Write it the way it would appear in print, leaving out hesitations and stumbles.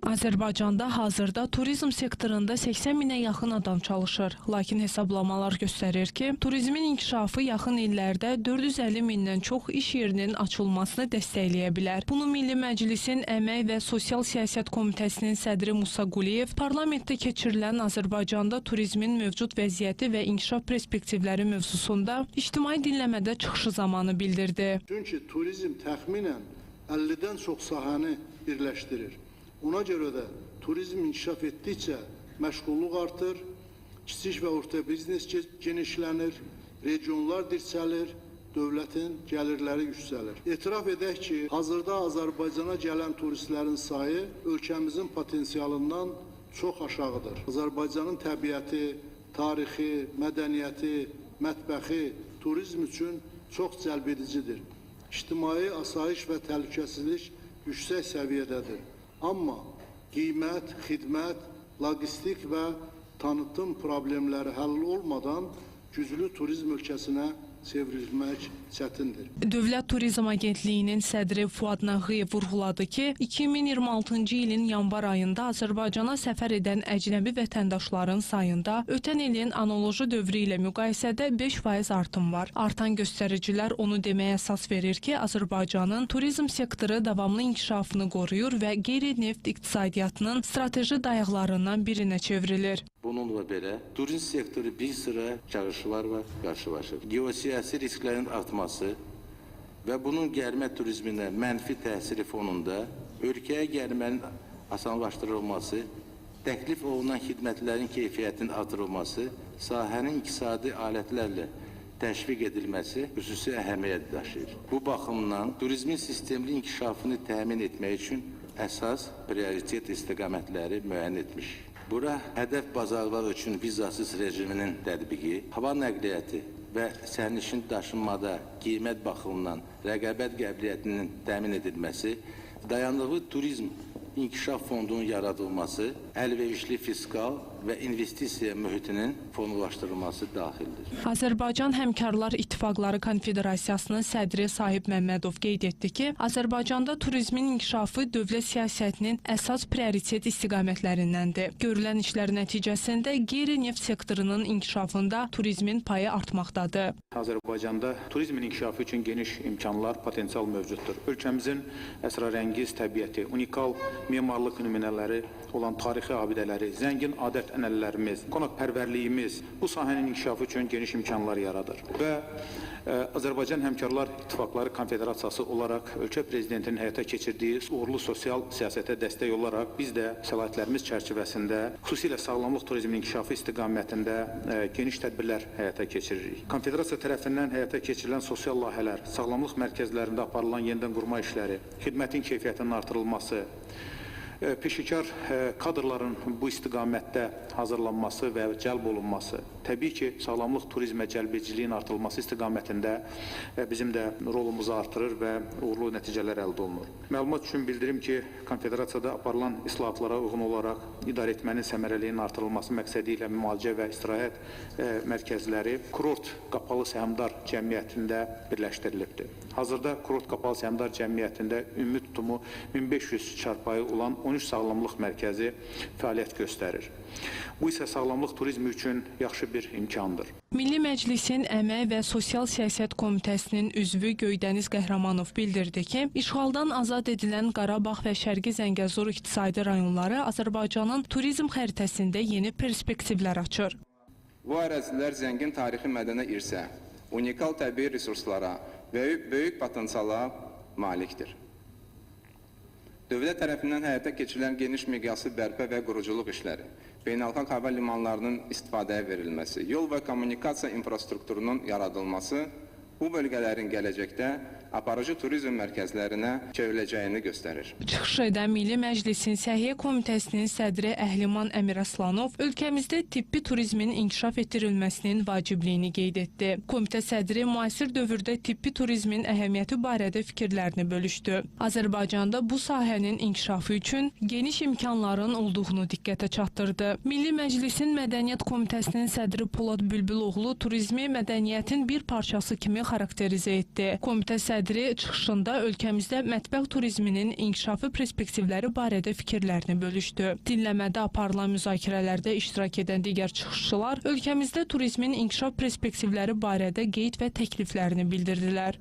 Azərbaycanda hazırda turizm sektorunda 80 minə yaxın adam çalışır. Lakin hesablamalar göstərir ki, turizmin inkişafı yaxın illərdə 450 mindən çox iş yerinin açılmasını dəstəkləyə bilər. Bunu Milli Məclisin Əmək və Sosial Siyasət Komitəsinin sədri Musa Quliyev parlamentdə keçirilən Azərbaycanda turizmin mövcud vəziyyəti və inkişaf perspektivləri mövzusunda ictimai dinləmədə çıxışı zamanı bildirdi. Çünki turizm təxminən 50-dən çox sahəni birləşdirir. Ona görə də turizm inkişaf etdikcə məşğulluq artır, kiçik və orta biznes genişlənir, regionlar dirçəlir, dövlətin gəlirləri yüksəlir. Etiraf edək ki, hazırda Azərbaycana gələn turistlərin sayı ölkəmizin potensialından çox aşağıdır. Azərbaycanın təbiəti, tarixi, mədəniyyəti, mətbəxi turizm üçün çox cəlbedicidir. İctimai asayiş və təhlükəsizlik yüksək səviyyədədir. Amma qiymət, xidmət, logistik və tanıtım problemləri həll olmadan güclü turizm ölkəsinə çevrilmək çətindir. Dövlət Turizm Agentliyinin sədri Fuad Nağıyev vurğuladı ki, 2026-cı ilin yanvar ayında Azərbaycana səfər edən əcnəbi vətəndaşların sayında ötən ilin analoji dövrü ilə müqayisədə 5% artım var. Artan göstəricilər onu deməyə əsas verir ki, Azərbaycanın turizm sektoru davamlı inkişafını qoruyur və qeyri-neft iqtisadiyyatının strateji dayaqlarından birinə çevrilir. Bununla belə, turizm sektoru bir sıra çağırışlarla qarşılaşır. Geosiyasi risklərin artması və bunun gəlmə turizminə mənfi təsiri fonunda ölkəyə gəlmənin asanlaşdırılması, təklif olunan xidmətlərin keyfiyyətinin artırılması, sahənin iqtisadi alətlərlə təşviq edilməsi xüsusi əhəmiyyət daşıyır. Bu baxımdan turizmin sistemli inkişafını təmin etmək üçün əsas prioritet istiqamətləri müəyyən etmiş. Bura hədəf bazarlar üçün vizasız rejiminin tətbiqi, hava nəqliyyatı və sərnişin daşınmada qiymət baxımından rəqabət qabiliyyətinin təmin edilməsi, dayanıqlı turizm inkişaf fondunun yaradılması, əlverişli fiskal və investisiya mühitinin formalaşdırılması daxildir. Azərbaycan Həmkarlar İttifaqları Konfederasiyasının sədri Sahib Məmmədov qeyd etdi ki, Azərbaycanda turizmin inkişafı dövlət siyasətinin əsas prioritet istiqamətlərindəndir. Görülən işlər nəticəsində qeyri-neft sektorunun inkişafında turizmin payı artmaqdadır. Azərbaycanda turizmin inkişafı üçün geniş imkanlar, potensial mövcuddur. Ölkəmizin əsrarəngiz təbiəti, unikal memarlıq nümunələri olan tarixi abidələri, zəngin adət-ənənələrimiz, qonaqpərvərliyimiz bu sahənin inkişafı üçün geniş imkanlar yaradır. Və Azərbaycan Həmkarlar İttifaqları Konfederasiyası olaraq ölkə prezidentinin həyata keçirdiyi uğurlu sosial siyasətə dəstək olaraq biz də səlahiyyətlərimiz çərçivəsində xüsusilə sağlamlıq turizminin inkişafı istiqamətində geniş tədbirlər həyata keçiririk. Konfederasiya tərəfindən həyata keçirilən sosial layihələr, sağlamlıq mərkəzlərində aparılan yenidən qurma işləri, xidmətin keyfiyyətinin artırılması, peşəkar kadrların bu istiqamətdə hazırlanması və cəlb olunması, təbii ki, sağlamlıq turizmə cəlbediciliyin artırılması istiqamətində bizim də rolumuzu artırır və uğurlu nəticələr əldə olunur. Məlumat üçün bildirim ki, Konfederasiyada aparılan islahatlara uyğun olaraq idarəetmənin səmərəliyinin artırılması məqsədi ilə müalicə və istirahət mərkəzləri Kurort Qapalı Səhmdar Cəmiyyətində birləşdirilibdir. Hazırda Kurort Qapalı Səhmdar Cəmiyyətində ümumi tutumu 1500 çarpayı olan 13 sağlamlıq mərkəzi fəaliyyət göstərir. Bu isə sağlamlıq turizmi üçün yaxşı bir imkandır. Milli Məclisin Əmək və Sosial Siyasət Komitəsinin üzvü Göydəniz Qəhrəmanov bildirdi ki, işğaldan azad edilən Qarabağ və Şərqi Zəngəzur iqtisadi rayonları Azərbaycanın turizm xəritəsində yeni perspektivlər açır. Bu ərazilər zəngin tarixi mədəni irsə, unikal təbii resurslara və böyük potensiala malikdir. Dövlət tərəfindən həyata keçirilən geniş miqyaslı bərpa və quruculuq işləri, beynəlxalq hava limanlarının istifadəyə verilməsi, yol və kommunikasiya infrastrukturunun yaradılması bu bölgələrin gələcəkdə aparıcı turizm mərkəzlərinə çevriləcəyini göstərir. Çıxış edən Milli Məclisin Səhiyyə Komitəsinin sədri Əhliman Əmiraslanov ölkəmizdə tibbi turizmin inkişaf etdirilməsinin vacibliyini qeyd etdi. Komitə sədri müasir dövrdə tibbi turizmin əhəmiyyəti barədə fikirlərini bölüşdü. Azərbaycanda bu sahənin inkişafı üçün geniş imkanların olduğunu diqqətə çatdırdı. Milli Məclisin Mədəniyyət Komitəsinin sədri Polad Bülbüloğlu turizmi mədəniyyətin bir parçası kimi xarakterizə etdi. Komitə sədri çıxışında ölkəmizdə mətbəx turizminin inkişafı perspektivləri barədə fikirlərini bölüşdü. Dinləmədə aparılan müzakirələrdə iştirak edən digər çıxışçılar ölkəmizdə turizmin inkişaf perspektivləri barədə qeyd və təkliflərini bildirdilər.